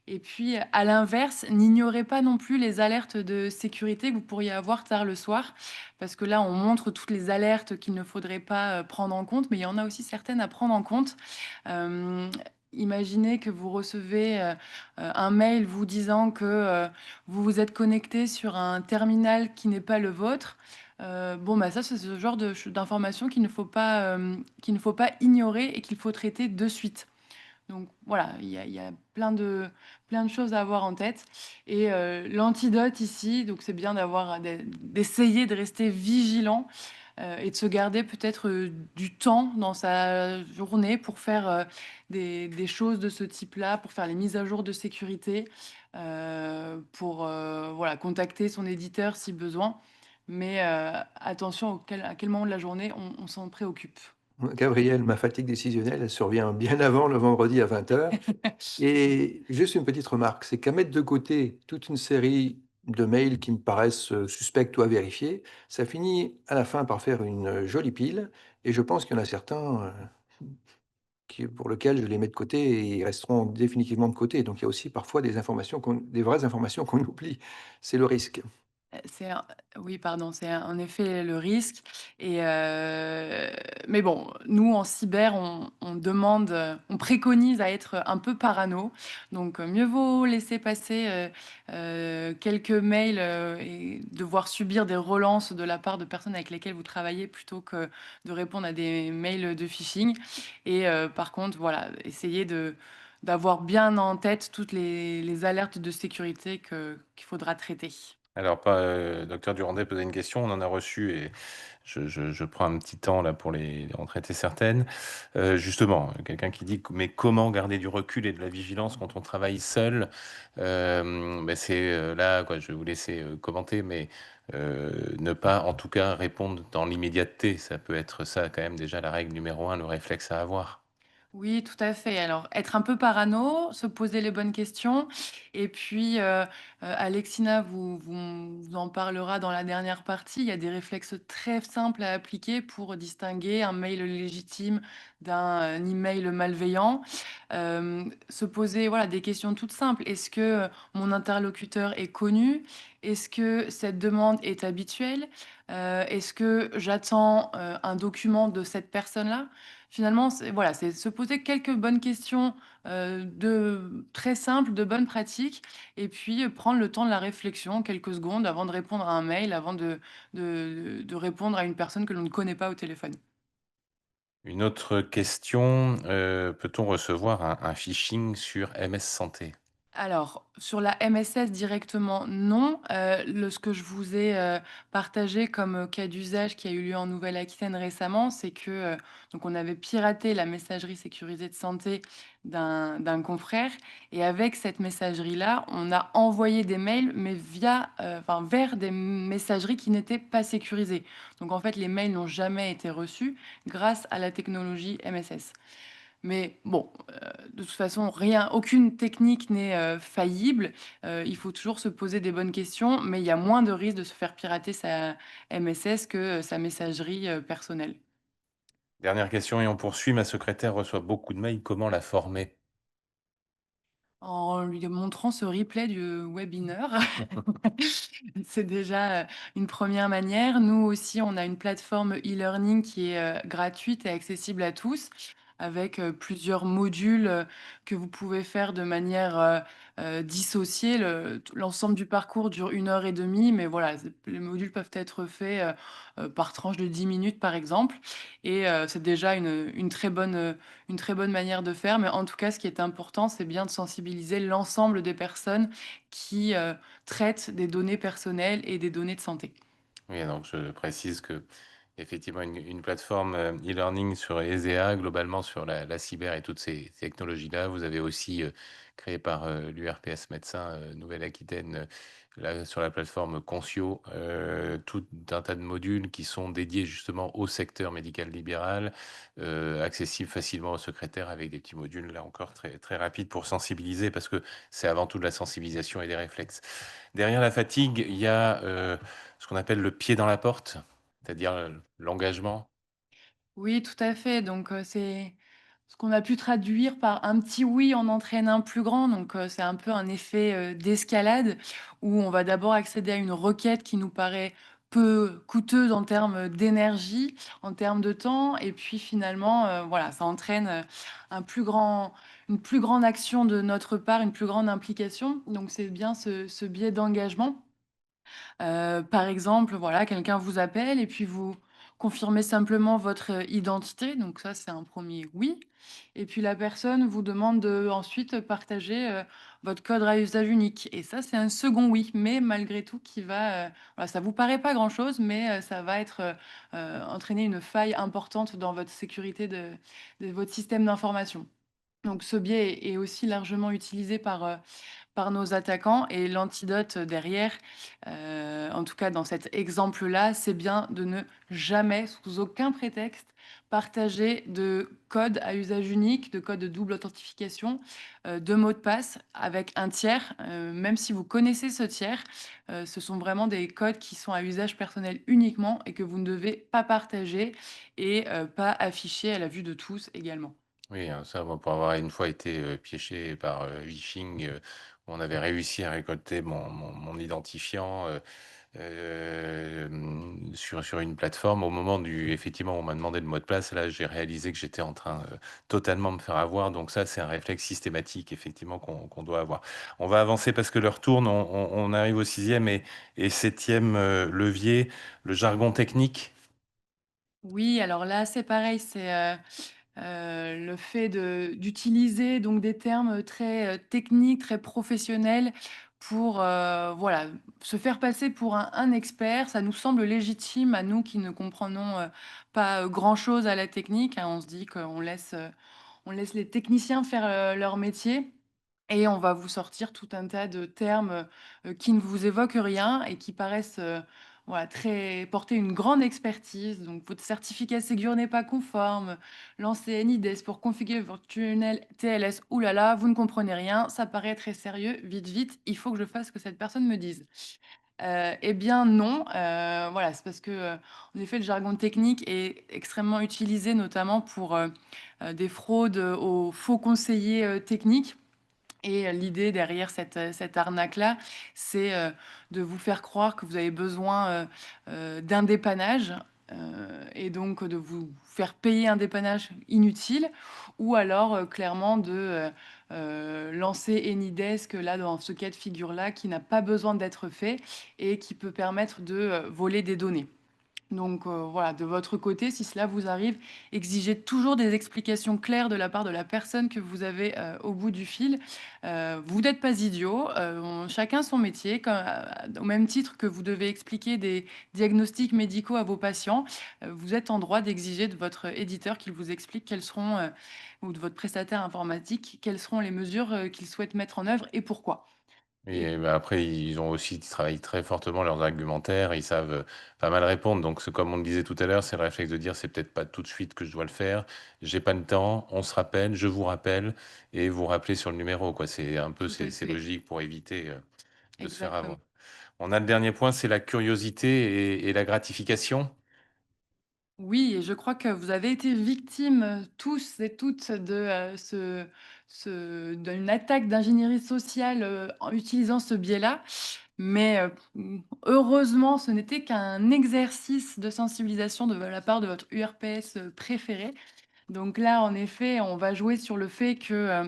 Et puis, à l'inverse, n'ignorez pas non plus les alertes de sécurité que vous pourriez avoir tard le soir, parce que là, on montre toutes les alertes qu'il ne faudrait pas, prendre en compte, mais il y en a aussi certaines à prendre en compte. Hem, Imaginez que vous recevez, un mail vous disant que, vous vous êtes connecté sur un terminal qui n'est pas le vôtre. Bon, bah, ça, c'est ce genre d'informations qu'il ne faut pas ignorer et qu'il faut traiter de suite. Donc voilà, il y a plein de choses à avoir en tête et l'antidote ici, donc c'est bien d'essayer de rester vigilant, et de se garder peut-être, du temps dans sa journée pour faire, des choses de ce type-là, pour faire les mises à jour de sécurité, pour, voilà, contacter son éditeur si besoin. Mais attention à quel moment de la journée on s'en préoccupe. Gabriel, ma fatigue décisionnelle, elle survient bien avant le vendredi à 20h. Et juste une petite remarque, c'est qu'à mettre de côté toute une série de mails qui me paraissent, suspects ou à vérifier, ça finit à la fin par faire une, jolie pile et je pense qu'il y en a certains, pour lesquels je les mets de côté et ils resteront définitivement de côté. Donc il y a aussi parfois des vraies informations qu'on oublie. C'est le risque. C'est un Oui, pardon, c'est en effet le risque et mais bon, nous en cyber, on demande, on préconise à être un peu parano, donc mieux vaut laisser passer, quelques mails, et devoir subir des relances de la part de personnes avec lesquelles vous travaillez plutôt que de répondre à des mails de phishing et par contre, voilà, essayez d'avoir bien en tête toutes les alertes de sécurité qu'il faudra traiter. Alors pas, docteur Durandet posait une question, on en a reçu et je prends un petit temps là pour en traiter certaines. Justement, quelqu'un qui dit: «Mais comment garder du recul et de la vigilance quand on travaille seul?» C'est, là quoi, je vais vous laisser, commenter, mais ne pas en tout cas répondre dans l'immédiateté. Ça peut être ça quand même déjà la règle numéro un, le réflexe à avoir. Oui, tout à fait. Alors, être un peu parano, se poser les bonnes questions et puis, Alexina vous en parlera dans la dernière partie. Il y a des réflexes très simples à appliquer pour distinguer un mail légitime d'un email malveillant. Se poser, voilà, des questions toutes simples. Est-ce que, mon interlocuteur est connu? Est-ce que cette demande est habituelle? Est-ce que j'attends, un document de cette personne-là? Finalement, c'est se poser quelques bonnes questions, très simples, de bonnes pratiques et puis, prendre le temps de la réflexion, quelques secondes avant de répondre à un mail, avant de répondre à une personne que l'on ne connaît pas au téléphone. Une autre question, peut-on recevoir un phishing sur MS Santé? Alors, sur la MSS directement, non. Ce que je vous ai, partagé comme, cas d'usage qui a eu lieu en Nouvelle-Aquitaine récemment, c'est que, donc on avait piraté la messagerie sécurisée de santé d'un confrère et avec cette messagerie-là, on a envoyé des mails, mais vers des messageries qui n'étaient pas sécurisées. Donc en fait, les mails n'ont jamais été reçus grâce à la technologie MSS. Mais bon, de toute façon, aucune technique n'est, faillible. Il faut toujours se poser des bonnes questions, mais il y a moins de risques de se faire pirater sa MSS que, sa messagerie, personnelle. Dernière question et on poursuit. Ma secrétaire reçoit beaucoup de mails. Comment la former? En lui montrant ce replay du webinaire. C'est déjà, une première manière. Nous aussi, on a une plateforme e-learning qui est, gratuite et accessible à tous. avec, plusieurs modules, que vous pouvez faire de manière, dissociée. L'ensemble du parcours dure 1 heure et demie, mais voilà, les modules peuvent être faits, par tranche de 10 minutes, par exemple, et c'est déjà une très bonne manière de faire. Mais en tout cas, ce qui est important, c'est bien de sensibiliser l'ensemble des personnes qui, traitent des données personnelles et des données de santé. Oui, donc je précise que effectivement une plateforme, e-learning sur ESEA, globalement sur la cyber et toutes ces technologies-là. Vous avez aussi, créé par, l'URPS Médecins, Nouvelle-Aquitaine, là, sur la plateforme Concio, tout un tas de modules qui sont dédiés justement au secteur médical libéral, accessibles facilement aux secrétaires avec des petits modules, là encore très très rapides pour sensibiliser parce que c'est avant tout de la sensibilisation et des réflexes. Derrière la fatigue, il y a, ce qu'on appelle le pied dans la porte, c'est-à-dire, l'engagement. Oui, tout à fait. Donc, c'est ce qu'on a pu traduire par un petit oui en entraîne un plus grand. Donc, c'est un peu un effet, d'escalade où on va d'abord accéder à une requête qui nous paraît peu coûteuse en termes d'énergie, en termes de temps, et puis finalement, voilà, ça entraîne, un plus grand une plus grande action de notre part, une plus grande implication. Donc c'est bien ce biais d'engagement. Par exemple, voilà, quelqu'un vous appelle et puis vous confirmez simplement votre, identité, donc ça, c'est un premier oui, et puis la personne vous demande de ensuite partager, votre code à usage unique, et ça, c'est un second oui, mais malgré tout qui va, voilà, ça vous paraît pas grand chose, mais ça va être, entraîner une faille importante dans votre sécurité de votre système d'information. Donc ce biais est aussi largement utilisé par nos attaquants, et l'antidote derrière, en tout cas dans cet exemple-là, c'est bien de ne jamais, sous aucun prétexte, partager de code à usage unique, de code de double authentification, de mots de passe avec un tiers, même si vous connaissez ce tiers. Ce sont vraiment des codes qui sont à usage personnel uniquement et que vous ne devez pas partager et pas afficher à la vue de tous également. Oui, ça, moi, pour avoir une fois été, piégé par, phishing, on avait réussi à récolter mon identifiant, sur une plateforme. Au moment du effectivement, on m'a demandé le mot de passe, là, j'ai réalisé que j'étais en train, totalement me faire avoir, donc ça, c'est un réflexe systématique effectivement qu'on doit avoir. On va avancer parce que l'heure tourne, on arrive au sixième et 7e, levier, le jargon technique. Oui, alors là, c'est pareil, c'est, le fait d'utiliser donc des termes très, techniques, très professionnels pour, voilà, se faire passer pour un expert. Ça nous semble légitime à nous qui ne comprenons, pas, grand-chose à la technique, hein. On se dit on laisse les techniciens faire, leur métier, et on va vous sortir tout un tas de termes, qui ne vous évoquent rien et qui paraissent, voilà, très porter une grande expertise. Donc votre certificat Ségur n'est pas conforme, lancez NIDES pour configurer votre tunnel TLS. Ouh là là, vous ne comprenez rien, ça paraît très sérieux, vite, vite, il faut que je fasse ce que cette personne me dise. Eh bien non, voilà, c'est parce que, en effet, le jargon technique est extrêmement utilisé, notamment pour, des fraudes, aux faux conseillers, techniques. Et l'idée derrière cette arnaque-là, c'est, de vous faire croire que vous avez besoin, d'un dépannage, et donc de vous faire payer un dépannage inutile, ou alors, clairement de, lancer Anydesk, là, dans ce cas de figure-là, qui n'a pas besoin d'être fait et qui peut permettre de, voler des données. Donc, voilà, de votre côté, si cela vous arrive, exigez toujours des explications claires de la part de la personne que vous avez, au bout du fil. Vous n'êtes pas idiot, on chacun son métier, au même titre que vous devez expliquer des diagnostics médicaux à vos patients, vous êtes en droit d'exiger de votre éditeur qu'il vous explique quelles seront, ou de votre prestataire informatique, quelles seront les mesures, qu'il souhaite mettre en œuvre et pourquoi. Oui Et et bah, après ils travaillent très fortement leurs argumentaires, ils savent, pas mal répondre donc c'est comme on le disait tout à l'heure, c'est le réflexe de dire: «C'est peut-être pas tout de suite que je dois le faire, j'ai pas le temps, on se rappelle, je vous rappelle» et vous rappelez sur le numéro quoi. C'est un peu tout à c'est fait, logique pour éviter, de se faire exactement. avoir. On a le dernier point, c'est la curiosité et la gratification. Oui, et je crois que vous avez été victimes, tous et toutes de, d'une attaque d'ingénierie sociale, en utilisant ce biais-là. Mais, heureusement, ce n'était qu'un exercice de sensibilisation de la part de votre URPS, préféré. Donc là, en effet, on va jouer sur le fait que,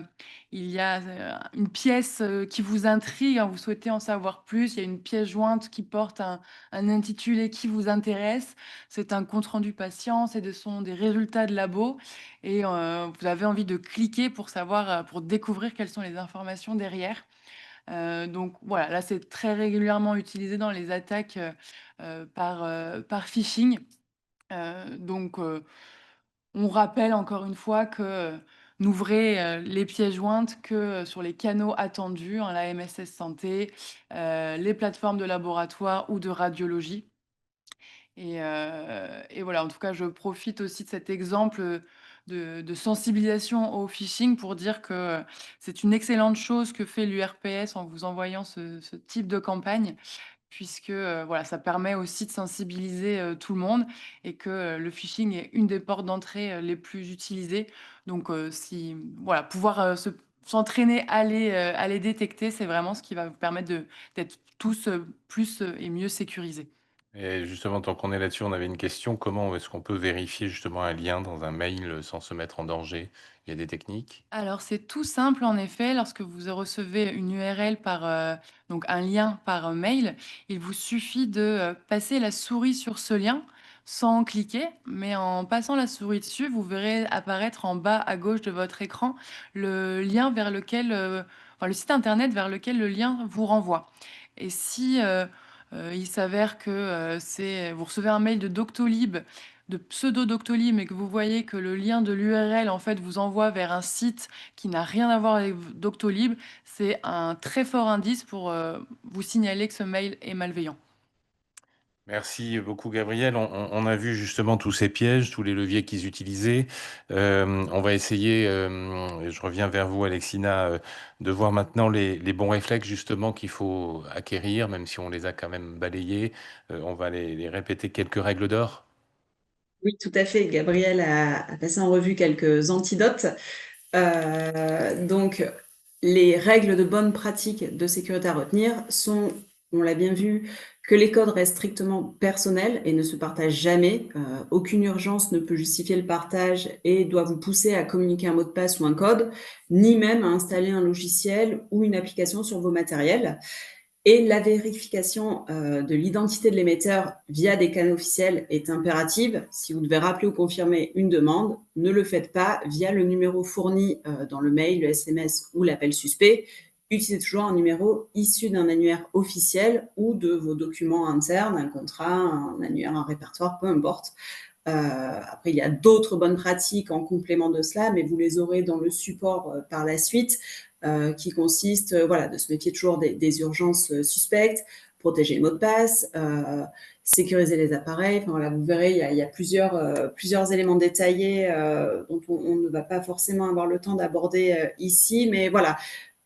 il y a, une pièce, qui vous intrigue, hein, vous souhaitez en savoir plus. Il y a une pièce jointe qui porte un intitulé qui vous intéresse. C'est un compte rendu patient, ce sont des résultats de labo et vous avez envie de cliquer pour savoir, pour découvrir quelles sont les informations derrière. Donc voilà, là, c'est très régulièrement utilisé dans les attaques, par phishing. Donc on rappelle encore une fois que, n'ouvrez, les pièces jointes que, sur les canaux attendus, hein, la MSS Santé, les plateformes de laboratoire ou de radiologie et voilà, en tout cas, je profite aussi de cet exemple, de sensibilisation au phishing pour dire que, c'est une excellente chose que fait l'URPS en vous envoyant ce type de campagne puisque, voilà, ça permet aussi de sensibiliser, tout le monde et que, le phishing est une des portes d'entrée, les plus utilisées. Donc, si voilà, pouvoir, s'entraîner à les détecter, c'est vraiment ce qui va vous permettre d'être tous, plus, et mieux sécurisés. Et justement, tant qu'on est là-dessus, on avait une question. Comment est-ce qu'on peut vérifier justement un lien dans un mail, sans se mettre en danger? Il y a des techniques? Alors, c'est tout simple en effet, lorsque vous recevez une URL donc un lien par mail, il vous suffit de passer la souris sur ce lien sans cliquer, mais en passant la souris dessus, vous verrez apparaître en bas à gauche de votre écran le lien vers lequel, enfin, le site internet vers lequel le lien vous renvoie. Et si il s'avère que vous recevez un mail de Doctolib de pseudo Doctolib et que vous voyez que le lien de l'URL en fait vous envoie vers un site qui n'a rien à voir avec Doctolib, c'est un très fort indice pour vous signaler que ce mail est malveillant. Merci beaucoup Gabriel. On a vu justement tous ces pièges, tous les leviers qu'ils utilisaient. On va essayer, et je reviens vers vous Alexina, de voir maintenant les bons réflexes justement qu'il faut acquérir, même si on les a quand même balayés. On va les répéter, quelques règles d'or. Oui, tout à fait. Gabriel a passé en revue quelques antidotes. Donc, les règles de bonne pratique de sécurité à retenir sont, on l'a bien vu, que les codes restent strictement personnels et ne se partagent jamais. Aucune urgence ne peut justifier le partage et doit vous pousser à communiquer un mot de passe ou un code, ni même à installer un logiciel ou une application sur vos matériels. Et la vérification de l'identité de l'émetteur via des canaux officiels est impérative. Si vous devez rappeler ou confirmer une demande, ne le faites pas via le numéro fourni dans le mail, le SMS ou l'appel suspect. Utilisez toujours un numéro issu d'un annuaire officiel ou de vos documents internes, un contrat, un annuaire, un répertoire, peu importe. Après, il y a d'autres bonnes pratiques en complément de cela, mais vous les aurez dans le support par la suite. Qui consiste voilà, de se méfier toujours des urgences suspectes, protéger les mots de passe, sécuriser les appareils. Enfin, voilà, vous verrez, il y a plusieurs éléments détaillés dont on ne va pas forcément avoir le temps d'aborder ici. Mais voilà,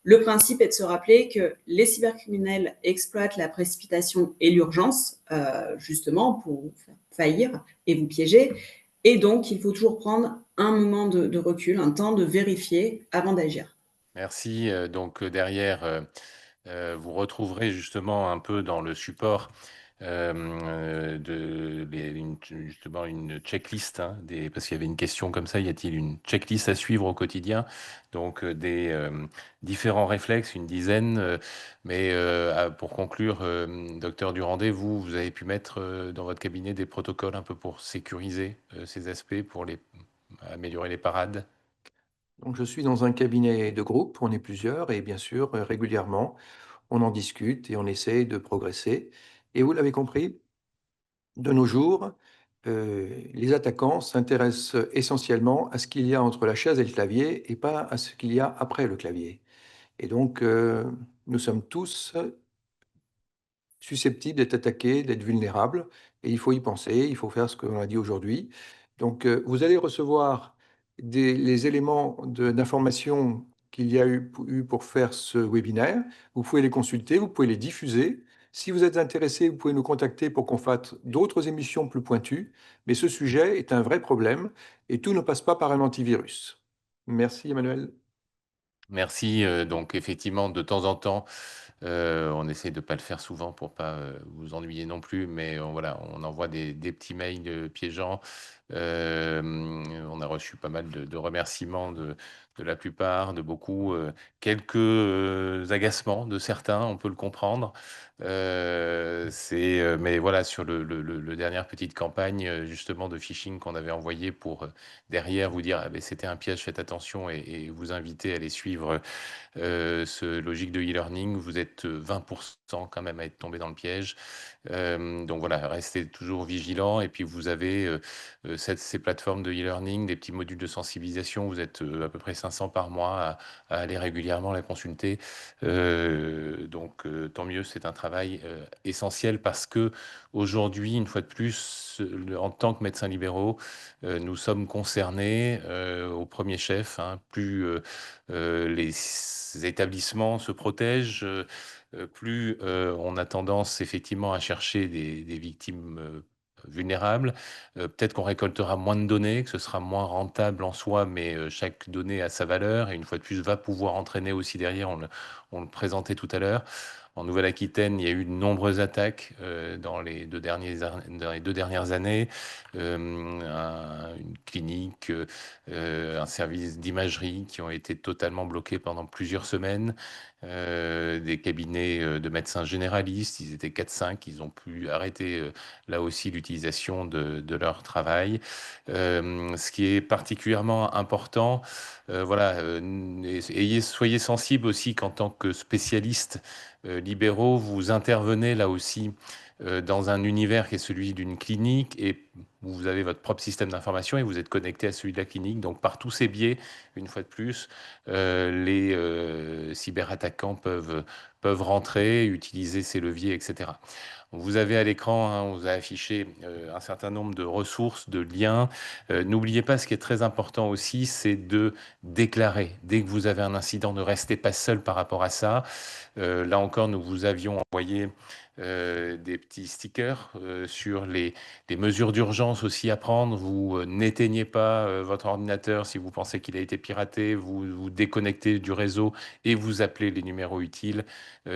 le principe est de se rappeler que les cybercriminels exploitent la précipitation et l'urgence, justement, pour vous faire faillir et vous piéger. Et donc, il faut toujours prendre un moment de recul, un temps de vérifier avant d'agir. Merci. Donc derrière, vous retrouverez justement un peu dans le support justement une checklist, hein, parce qu'il y avait une question comme ça, y a-t-il une checklist à suivre au quotidien? Donc des différents réflexes, une dizaine. Mais pour conclure, docteur Durandé, vous avez pu mettre dans votre cabinet des protocoles un peu pour sécuriser ces aspects, pour améliorer les parades? Donc je suis dans un cabinet de groupe, on est plusieurs et bien sûr, régulièrement, on en discute et on essaye de progresser et vous l'avez compris, de nos jours, les attaquants s'intéressent essentiellement à ce qu'il y a entre la chaise et le clavier et pas à ce qu'il y a après le clavier et donc nous sommes tous susceptibles d'être attaqués, d'être vulnérables et il faut y penser, il faut faire ce qu'on a dit aujourd'hui. Donc, vous allez recevoir les éléments d'information qu'il y a eu pour faire ce webinaire. Vous pouvez les consulter, vous pouvez les diffuser. Si vous êtes intéressé, vous pouvez nous contacter pour qu'on fasse d'autres émissions plus pointues. Mais ce sujet est un vrai problème et tout ne passe pas par un antivirus. Merci Emmanuel. Merci. Donc effectivement, de temps en temps, On essaie de ne pas le faire souvent pour pas vous ennuyer non plus, mais voilà, on envoie des petits mails piégeants. On a reçu pas mal de remerciements de la plupart, de beaucoup, quelques agacements de certains, on peut le comprendre. Mais voilà, sur le dernière petite campagne justement de phishing qu'on avait envoyé pour derrière vous dire ah, ben, c'était un piège, faites attention et vous inviter à les suivre ce logique de e-learning, vous êtes 20% quand même à être tombé dans le piège. Donc voilà, restez toujours vigilant. Et puis vous avez ces plateformes de e-learning, des petits modules de sensibilisation. Vous êtes à peu près 500 par mois à aller régulièrement la consulter. Donc tant mieux, c'est un travail essentiel parce que aujourd'hui, une fois de plus, en tant que médecins libéraux, nous sommes concernés au premier chef. Plus les établissements se protègent, plus on a tendance effectivement à chercher des victimes vulnérables. Peut-être qu'on récoltera moins de données, que ce sera moins rentable en soi, mais chaque donnée a sa valeur et une fois de plus va pouvoir entraîner aussi derrière, on le présentait tout à l'heure. En Nouvelle-Aquitaine, il y a eu de nombreuses attaques dans les deux dernières années. Une clinique, un service d'imagerie qui ont été totalement bloqués pendant plusieurs semaines. Des cabinets de médecins généralistes, ils étaient 4-5, ils ont pu arrêter là aussi l'utilisation de leur travail. Ce qui est particulièrement important, voilà, soyez sensibles aussi qu'en tant que spécialiste libéraux, vous intervenez là aussi dans un univers qui est celui d'une clinique et vous avez votre propre système d'information et vous êtes connecté à celui de la clinique. Donc par tous ces biais, une fois de plus, les cyberattaquants peuvent rentrer, utiliser ces leviers, etc. Vous avez à l'écran, on vous a affiché un certain nombre de ressources, de liens. N'oubliez pas, ce qui est très important aussi, c'est de déclarer. Dès que vous avez un incident, ne restez pas seul par rapport à ça. Là encore, nous vous avions envoyé des petits stickers sur les mesures d'urgence aussi à prendre. Vous n'éteignez pas votre ordinateur si vous pensez qu'il a été piraté, vous vous déconnectez du réseau et vous appelez les numéros utiles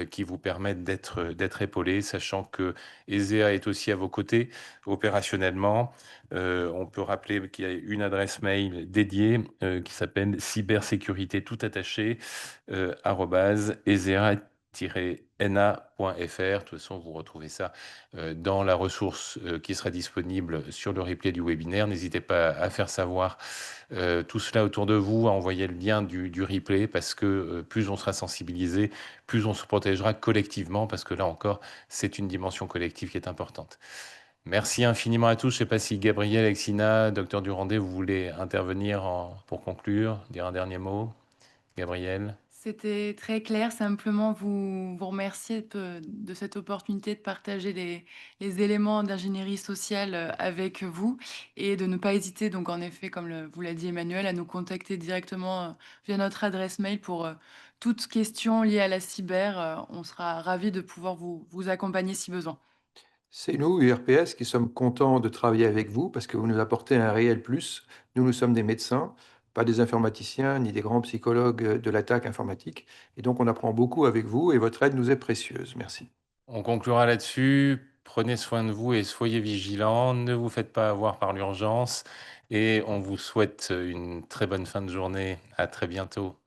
qui vous permettent d'être épaulés, sachant que ESEA est aussi à vos côtés opérationnellement. On peut rappeler qu'il y a une adresse mail dédiée qui s'appelle cybersécurité tout attaché @esea-na.fr. De toute façon, vous retrouvez ça dans la ressource qui sera disponible sur le replay du webinaire. N'hésitez pas à faire savoir tout cela autour de vous, à envoyer le lien du replay parce que plus on sera sensibilisé, plus on se protégera collectivement parce que là encore, c'est une dimension collective qui est importante. Merci infiniment à tous. Je ne sais pas si Gabriel, Alexina, docteur Durandé, vous voulez intervenir pour conclure, dire un dernier mot. Gabriel. C'était très clair, simplement vous remercier de cette opportunité de partager les éléments d'ingénierie sociale avec vous et de ne pas hésiter, donc en effet, comme vous l'a dit Emmanuel, à nous contacter directement via notre adresse mail pour toute question liée à la cyber. On sera ravis de pouvoir vous accompagner si besoin. C'est nous, URPS, qui sommes contents de travailler avec vous parce que vous nous apportez un réel plus. Nous sommes des médecins, pas des informaticiens ni des grands psychologues de l'attaque informatique. Et donc, on apprend beaucoup avec vous et votre aide nous est précieuse. Merci. On conclura là-dessus. Prenez soin de vous et soyez vigilants. Ne vous faites pas avoir par l'urgence. Et on vous souhaite une très bonne fin de journée. À très bientôt.